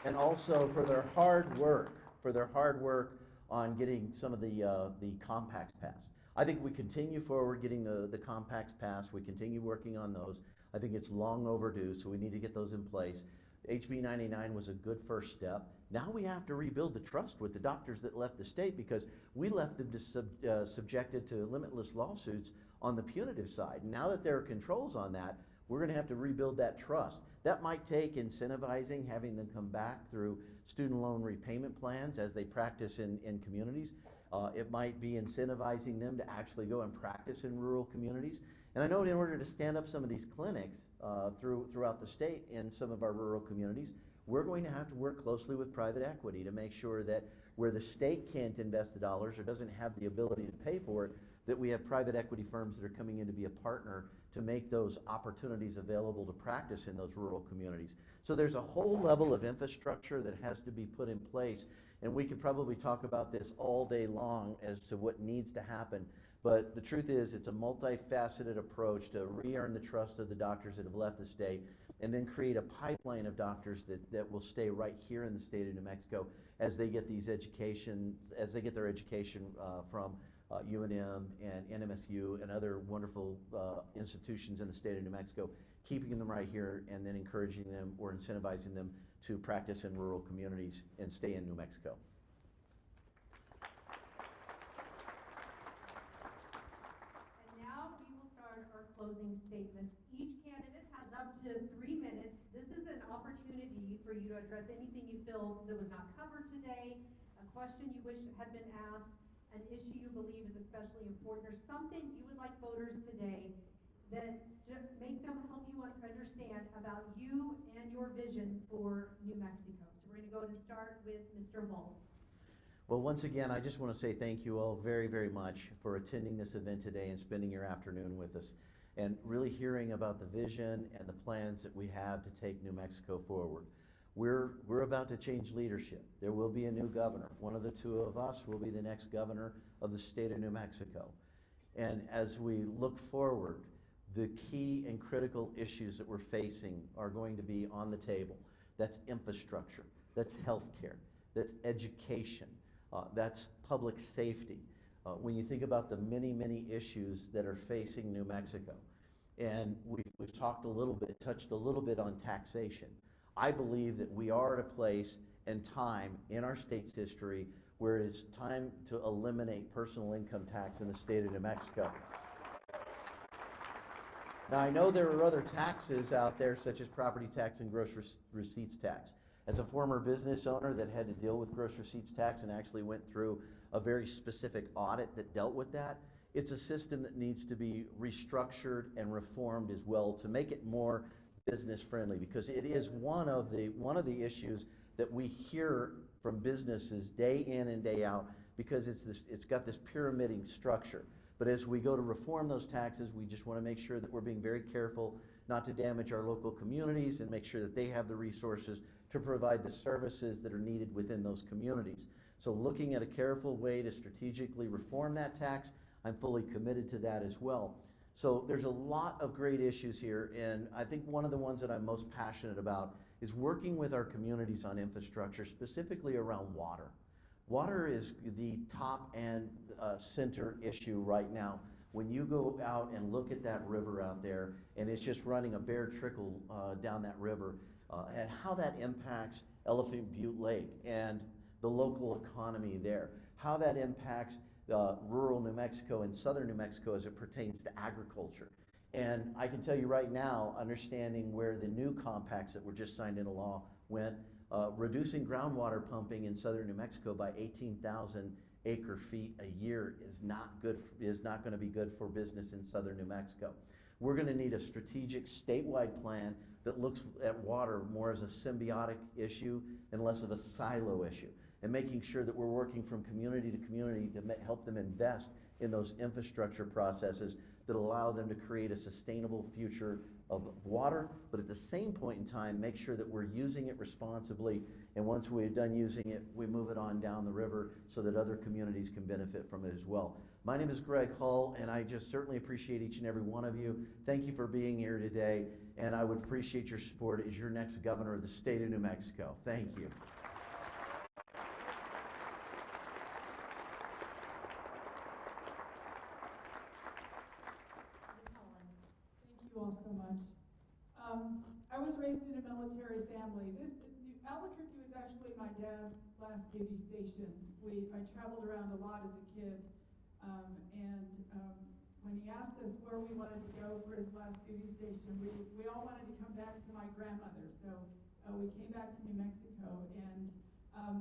And also for their hard work on getting some of the compacts passed. I think we continue forward getting the compacts passed. We continue working on those. I think it's long overdue, so we need to get those in place. HB 99 was a good first step. Now we have to rebuild the trust with the doctors that left the state because we left them subjected to limitless lawsuits on the punitive side. Now that there are controls on that, we're going to have to rebuild that trust. That might take incentivizing, having them come back through student loan repayment plans as they practice in communities. It might be incentivizing them to actually go and practice in rural communities. And I know in order to stand up some of these clinics throughout the state in some of our rural communities, we're going to have to work closely with private equity to make sure that where the state can't invest the dollars or doesn't have the ability to pay for it, that we have private equity firms that are coming in to be a partner to make those opportunities available to practice in those rural communities. So there's a whole level of infrastructure that has to be put in place, and we could probably talk about this all day long as to what needs to happen. But the truth is, it's a multifaceted approach to re-earn the trust of the doctors that have left the state, and then create a pipeline of doctors that will stay right here in the state of New Mexico as they get their education from UNM and NMSU and other wonderful institutions in the state of New Mexico, keeping them right here and then encouraging them or incentivizing them to practice in rural communities and stay in New Mexico. And now we will start our closing statements. Each candidate has up to 3 minutes. This is an opportunity for you to address anything you feel that was not covered today, a question you wish had been asked, an issue you believe is especially important, or something you would like voters today that make them help you understand about you and your vision for New Mexico. So we're going to go and start with Mr. Volk. Well, once again, I just want to say thank you all very, very much for attending this event today and spending your afternoon with us and really hearing about the vision and the plans that we have to take New Mexico forward. We're about to change leadership. There will be a new governor. One of the two of us will be the next governor of the state of New Mexico. And as we look forward, the key and critical issues that we're facing are going to be on the table. That's infrastructure, that's healthcare, that's education, that's public safety. When you think about the many, many issues that are facing New Mexico, and we've talked a little bit, touched a little bit on taxation. I believe that we are at a place and time in our state's history where it's time to eliminate personal income tax in the state of New Mexico. Now, I know there are other taxes out there, such as property tax and gross receipts tax. As a former business owner that had to deal with gross receipts tax and actually went through a very specific audit that dealt with that, it's a system that needs to be restructured and reformed as well to make it more business friendly, because it is one of the issues that we hear from businesses day in and day out, because it's got this pyramiding structure. But as we go to reform those taxes, we just want to make sure that we're being very careful not to damage our local communities and make sure that they have the resources to provide the services that are needed within those communities. So looking at a careful way to strategically reform that tax, I'm fully committed to that as well. So there's a lot of great issues here, and I think one of the ones that I'm most passionate about is working with our communities on infrastructure, specifically around water. Water is the top and center issue right now. When you go out and look at that river out there, and it's just running a bare trickle down that river, and how that impacts Elephant Butte Lake and the local economy there, how that impacts rural New Mexico and southern New Mexico as it pertains to agriculture. And I can tell you right now, understanding where the new compacts that were just signed into law went, reducing groundwater pumping in southern New Mexico by 18,000 acre feet a year is not going to be good for business in southern New Mexico. We're going to need a strategic statewide plan that looks at water more as a symbiotic issue and less of a silo issue, and making sure that we're working from community to community to help them invest in those infrastructure processes that allow them to create a sustainable future of water, but at the same point in time, make sure that we're using it responsibly, and once we're done using it, we move it on down the river so that other communities can benefit from it as well. My name is Greg Hull, and I just certainly appreciate each and every one of you. Thank you for being here today, and I would appreciate your support as your next governor of the state of New Mexico. Thank you. Thank you all so much. I was raised in a military family. Albuquerque was actually my dad's last duty station. I traveled around a lot as a kid, and when he asked us where we wanted to go for his last duty station, we all wanted to come back to my grandmother. So we came back to New Mexico, and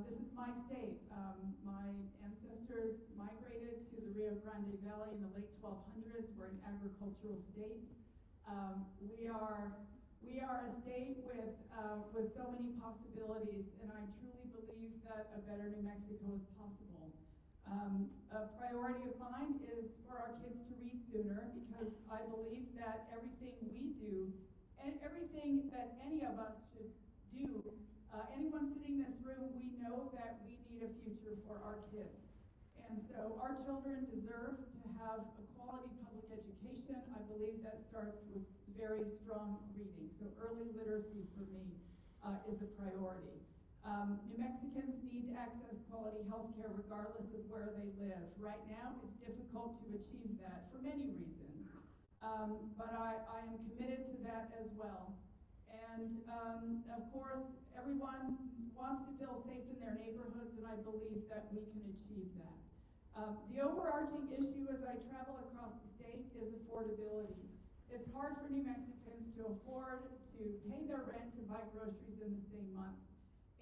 this is my state. My ancestors migrated to the Rio Grande Valley in the late 1200s. We're an agricultural state. We are a state with so many possibilities, and I truly believe that a better New Mexico is possible. A priority of mine is for our kids to read sooner, because I believe that everything we do and everything that any of us should do, anyone sitting in this room, we know that we need a future for our kids. And so our children deserve to have a quality public education. I believe that starts with very strong reading. So early literacy for me is a priority. New Mexicans need to access quality health care regardless of where they live. Right now, it's difficult to achieve that for many reasons. But I am committed to that as well. And of course, everyone wants to feel safe in their neighborhoods, and I believe that we can achieve that. The overarching issue as I travel across the state is affordability. It's hard for New Mexicans to afford to pay their rent and buy groceries in the same month.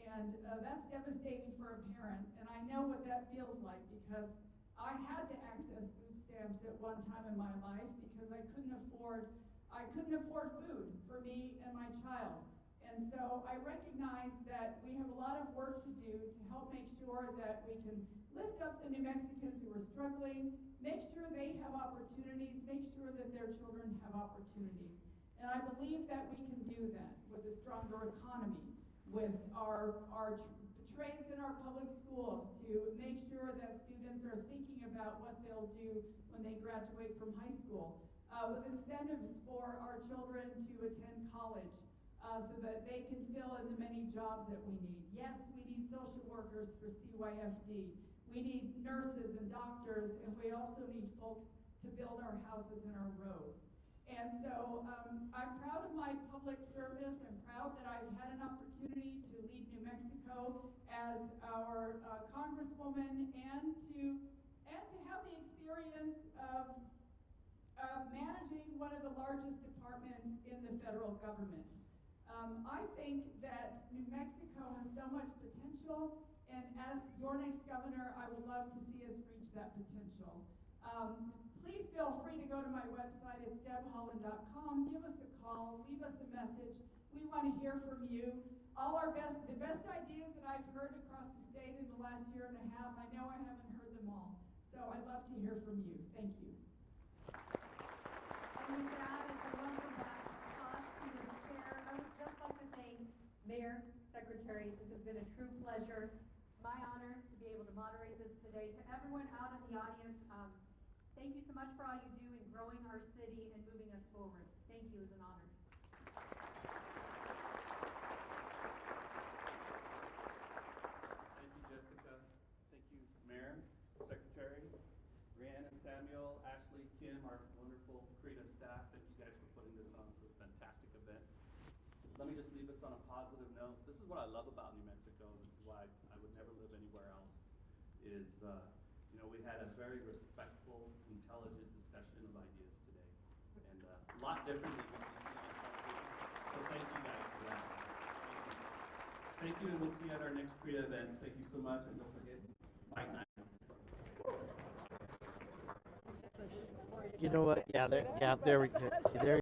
And that's devastating for a parent, and I know what that feels like, because I had to access food stamps at one time in my life because I couldn't afford food for me and my child. And so I recognize that we have a lot of work to do to help make sure that we can lift up the New Mexicans who are struggling, make sure they have opportunities, make sure that their children have opportunities. And I believe that we can do that with a stronger economy, with our trades in our public schools, to make sure that students are thinking about what they'll do when they graduate from high school, with incentives for our children to attend college, so that they can fill in the many jobs that we need. Yes, we need social workers for CYFD. We need nurses and doctors, and we also need folks to build our houses and our roads. And so I'm proud of my public service. I'm proud that I've had an opportunity to lead New Mexico as our congresswoman, and to have the experience of managing one of the largest departments in the federal government. I think that New Mexico has so much potential, and as your next governor, I would love to see us reach that potential. Please feel free to go to my website. It's debholland.com. Give us a call. Leave us a message. We want to hear from you. The best ideas that I've heard across the state in the last year and a half, I know I haven't heard them all. So I'd love to hear from you. Thank you. And with that, as I welcome back Tosh to this chair, I would just like to thank Mayor, Secretary. This has been a true pleasure. It's my honor to be able to moderate this today. To everyone out in the audience, thank you so much for all you do in growing our city and moving us forward. Thank you. It's an honor. Thank you, Jessica. Thank you, Mayor, Secretary, Rhiannon and Samuel, Ashley, Kim, our wonderful CREDA staff. Thank you guys for putting this on. It's a fantastic event. Let me just leave us on a positive note. This is what I love about New Mexico. This is why I would never live anywhere else. We had a very respectful, intelligent discussion of ideas today, and a lot different than what we see on television. So thank you guys for that. Thank you, and we'll see you at our next CREDA event. Thank you so much, and don't forget, fight night. You know what? Yeah, there we go. There